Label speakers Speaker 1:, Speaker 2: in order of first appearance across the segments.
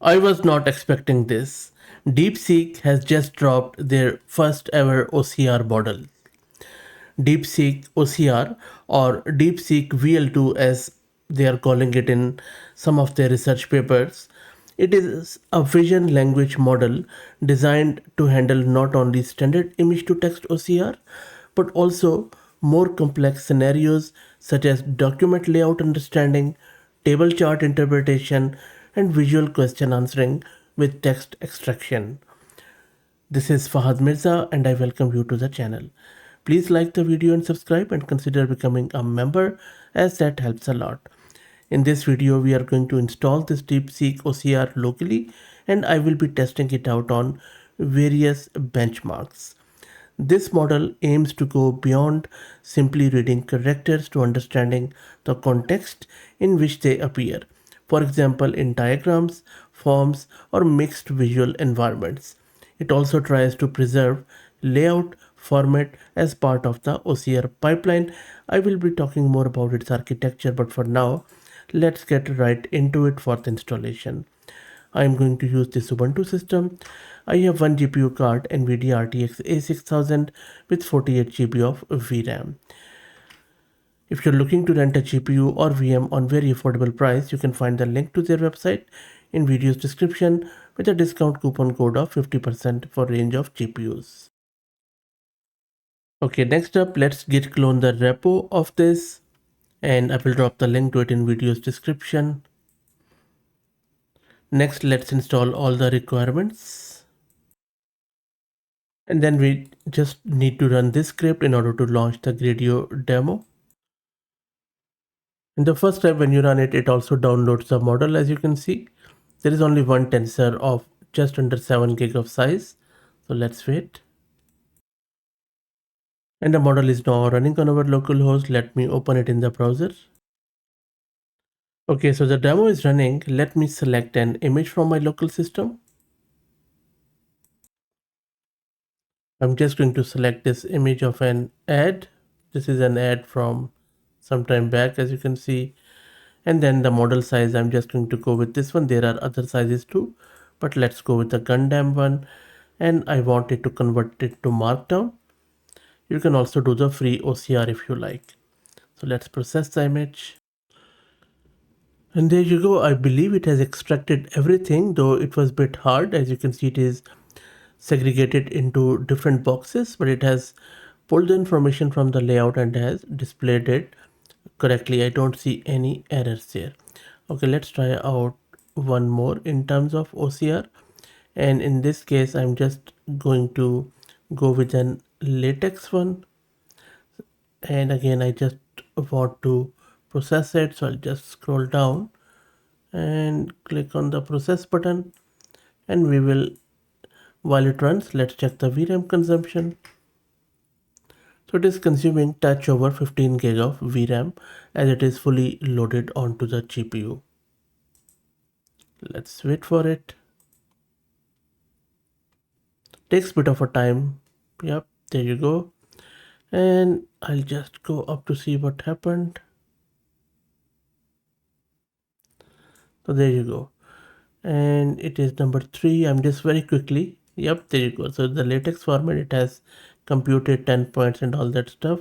Speaker 1: I was not expecting this. DeepSeek has just dropped their first ever OCR model. DeepSeek OCR or DeepSeek VL2 as they are calling it in some of their research papers. It is a vision language model designed to handle not only standard image to text OCR but also more complex scenarios such as document layout understanding, table chart interpretation, and visual question answering with text extraction. This is Fahad Mirza and I welcome you to the channel. Please like the video and subscribe and consider becoming a member as that helps a lot. In this video we are going to install this DeepSeek OCR locally and I will be testing it out on various benchmarks. This model aims to go beyond simply reading characters to understanding the context in which they appear. For example, in diagrams, forms, or mixed visual environments. It also tries to preserve layout format as part of the OCR pipeline. I will be talking more about its architecture, but for now, let's get right into it for the installation. I am going to use this Ubuntu system. I have one GPU card NVIDIA RTX A6000 with 48 GB of VRAM. If you're looking to rent a GPU or VM on very affordable price, you can find the link to their website in video's description with a discount coupon code of 50% for range of GPUs. Okay, next up, let's git clone the repo of this and I will drop the link to it in video's description. Next, let's install all the requirements. And then we just need to run this script in order to launch the Gradio demo. In the first step, when you run it, it also downloads the model. As you can see, there is only one tensor of just under 7 gig of size. So let's wait. And the model is now running on our local host. Let me open it in the browser. Okay, so the demo is running. Let me select an image from my local system. I'm just going to select this image of an ad. This is an ad from some time back, as you can see. And then the model size, I'm just going to go with this one. There are other sizes too, but let's go with the Gundam one. And I want it to convert it to Markdown. You can also do the free OCR if you like. So let's process the image. And there you go. I believe it has extracted everything, though it was a bit hard. As you can see, it is segregated into different boxes, but it has pulled the information from the layout and has displayed it correctly. I don't see any errors there. Okay, let's try out one more in terms of OCR. And in this case, I'm just going to go with an LaTeX one. And again, I just want to process it. So I'll just scroll down and click on the process button and we will, while it runs, let's check the VRAM consumption. So it is consuming touch over 15 gig of VRAM as it is fully loaded onto the GPU. Let's wait for it. Takes a bit of a time. Yep, there you go. And I'll just go up to see what happened. So there you go. And it is number 3. I'm just very quickly. Yep, there you go. So the LaTeX format, it has computed 10 points and all that stuff.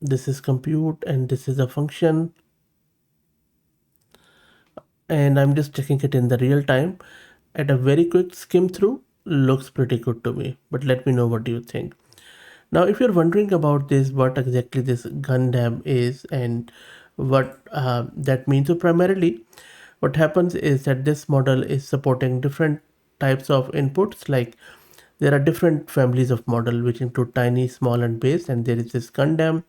Speaker 1: This is compute and this is a function. And I'm just checking it in the real time. At a very quick skim through, looks pretty good to me. But let me know what do you think. Now, if you're wondering about this, what exactly this Gundam is and what that means, so primarily what happens is that this model is supporting different types of inputs. Like there are different families of model which include tiny, small, and base, and there is this Gundam.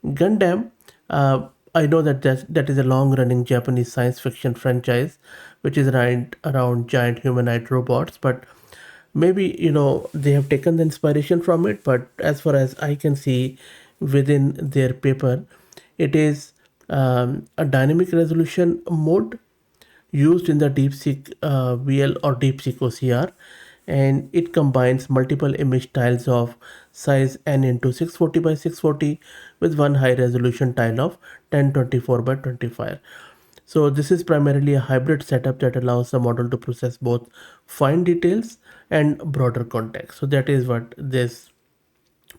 Speaker 1: Gundam, I know that that is a long-running Japanese science fiction franchise, which is around giant humanoid robots. But maybe they have taken the inspiration from it. But as far as I can see, within their paper, it is a dynamic resolution mode used in the DeepSeek VL or DeepSeek OCR, and it combines multiple image tiles of size n into 640 by 640 with one high resolution tile of 1024 by 25. So this is primarily a hybrid setup that allows the model to process both fine details and broader context. So that is what this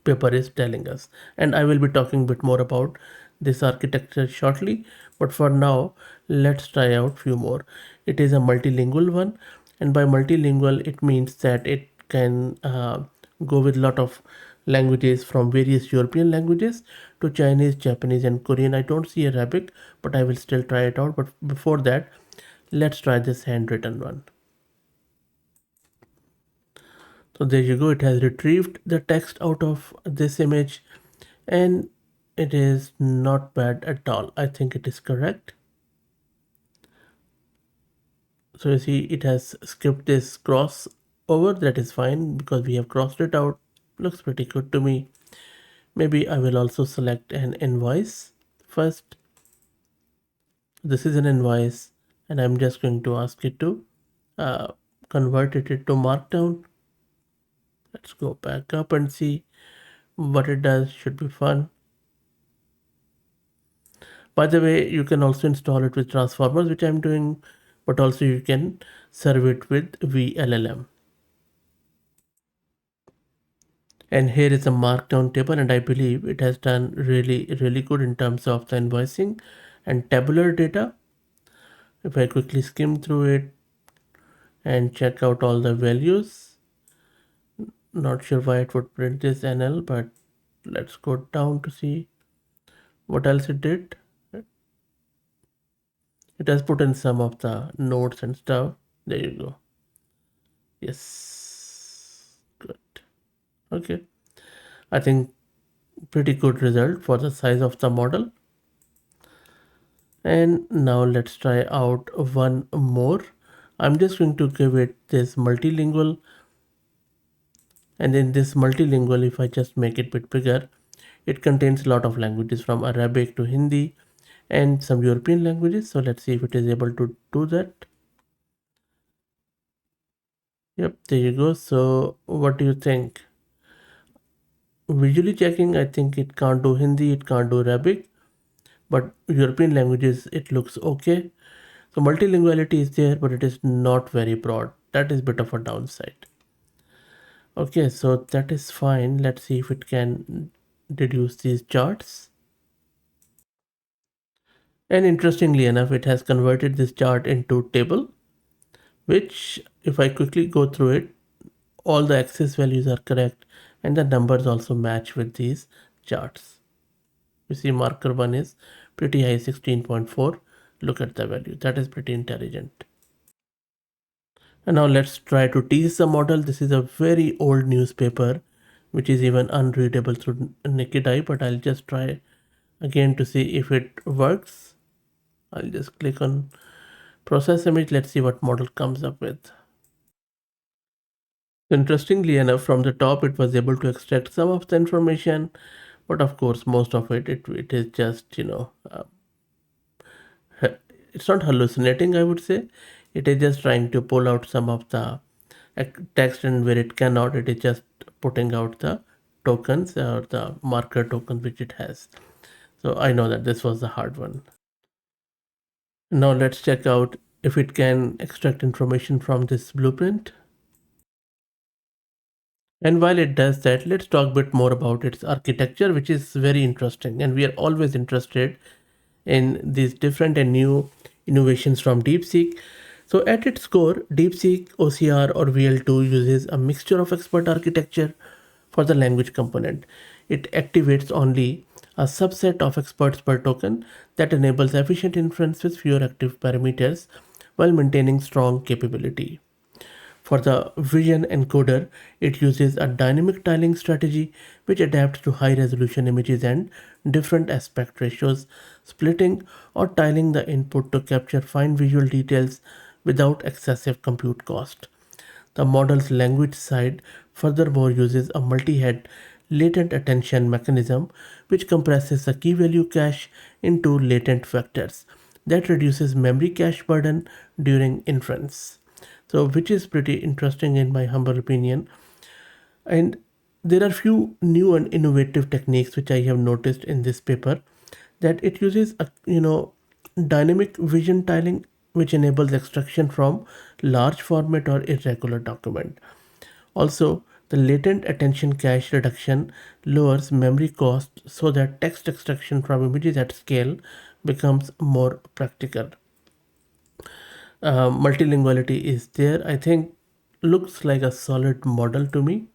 Speaker 1: paper is telling us. And I will be talking a bit more about this architecture shortly. But for now, let's try out few more. It is a multilingual one, and by multilingual, it means that it can go with lot of languages from various European languages to Chinese, Japanese, and Korean. I don't see Arabic, but I will still try it out. But before that, let's try this handwritten one. So there you go, it has retrieved the text out of this image, and it is not bad at all. I think it is correct. So you see it has skipped this cross over, that is fine because we have crossed it out. Looks pretty good to me. Maybe I will also select an invoice first. This is an invoice, and I'm just going to ask it to uh, convert it into markdown. Let's go back up and see what it does. Should be fun. By the way, you can also install it with transformers, which I'm doing, but also you can serve it with VLLM. And here is a markdown table, and I believe it has done really good in terms of the invoicing and tabular data. If I quickly skim through it and check out all the values, not sure why it would print this NL, but let's go down to see what else it did. It has put in some of the notes and stuff. There you go. Yes, good. Okay, I think pretty good result for the size of the model. And now let's try out one more. I'm just going to give it this multilingual, and in this multilingual, if I just make it a bit bigger, it contains a lot of languages from Arabic to Hindi and some European languages. So let's see if it is able to do that. Yep, there you go. So what do you think? Visually checking, I think it can't do Hindi, it can't do Arabic, but European languages, it looks okay. So multilinguality is there, but it is not very broad. That is a bit of a downside. Okay, so that is fine. Let's see if it can deduce these charts. And interestingly enough, it has converted this chart into table, which if I quickly go through it, all the axis values are correct and the numbers also match with these charts. You see marker 1 is pretty high, 16.4. Look at the value. That is pretty intelligent. And now let's try to tease the model. This is a very old newspaper, which is even unreadable through naked eye, but I'll just try again to see if it works. I'll just click on process image. Let's see what model comes up with. Interestingly enough, from the top, it was able to extract some of the information, but of course, most of it is just, it's not hallucinating, I would say. It is just trying to pull out some of the text, and where it cannot, it is just putting out the tokens or the marker tokens which it has. So I know that this was the hard one. Now let's check out if it can extract information from this blueprint. And while it does that, let's talk a bit more about its architecture, which is very interesting. And we are always interested in these different and new innovations from DeepSeek. So at its core, DeepSeek OCR or VL2 uses a mixture of expert architecture for the language component. It activates only a subset of experts per token that enables efficient inference with fewer active parameters while maintaining strong capability. For the vision encoder, it uses a dynamic tiling strategy which adapts to high resolution images and different aspect ratios, splitting or tiling the input to capture fine visual details without excessive compute cost. The model's language side furthermore uses a multi-head latent attention mechanism which compresses the key value cache into latent vectors that reduces memory cache burden during inference. So which is pretty interesting in my humble opinion. And there are few new and innovative techniques which I have noticed in this paper, that it uses a dynamic vision tiling, which enables extraction from large format or irregular document. Also, the latent attention cache reduction lowers memory cost so that text extraction from images at scale becomes more practical. Multilinguality is there. I think looks like a solid model to me,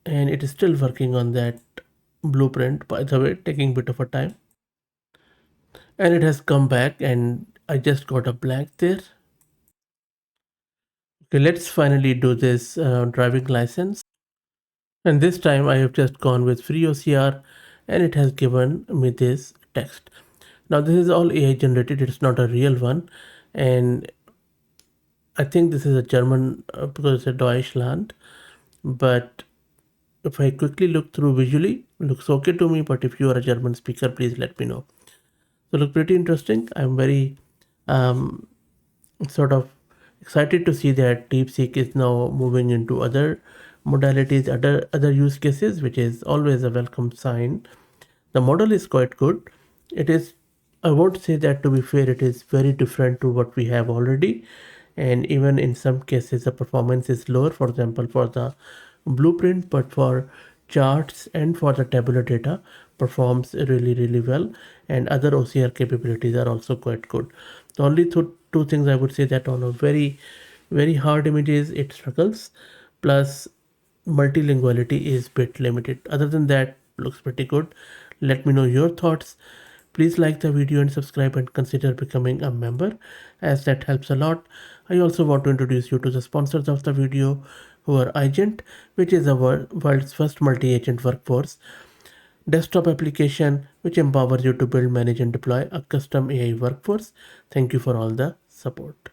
Speaker 1: and it is still working on that blueprint, by the way, taking a bit of a time. And it has come back, and I just got a blank there. Okay, let's finally do this driving license. And this time I have just gone with free OCR, and it has given me this text. Now this is all AI generated, it's not a real one. And I think this is a German because it's a Deutschland. But if I quickly look through visually, looks okay to me. But if you are a German speaker, please let me know. So look pretty interesting. I'm very um, sort of excited to see that DeepSeek is now moving into other modalities, other use cases, which is always a welcome sign. The model is quite good. It is, I won't say that, to be fair, it is very different to what we have already. And even in some cases, the performance is lower, for example, for the blueprint, but for charts and for the tabular data performs really, really well. And other OCR capabilities are also quite good. The only two things I would say that on a very, very hard images, it struggles. Plus, multilinguality is bit limited. Other than that, looks pretty good. Let me know your thoughts. Please like the video and subscribe and consider becoming a member, as that helps a lot. I also want to introduce you to the sponsors of the video, who are Agent, which is the world's first multi-agent workforce desktop application which empowers you to build, manage and deploy a custom AI workforce. Thank you for all the support.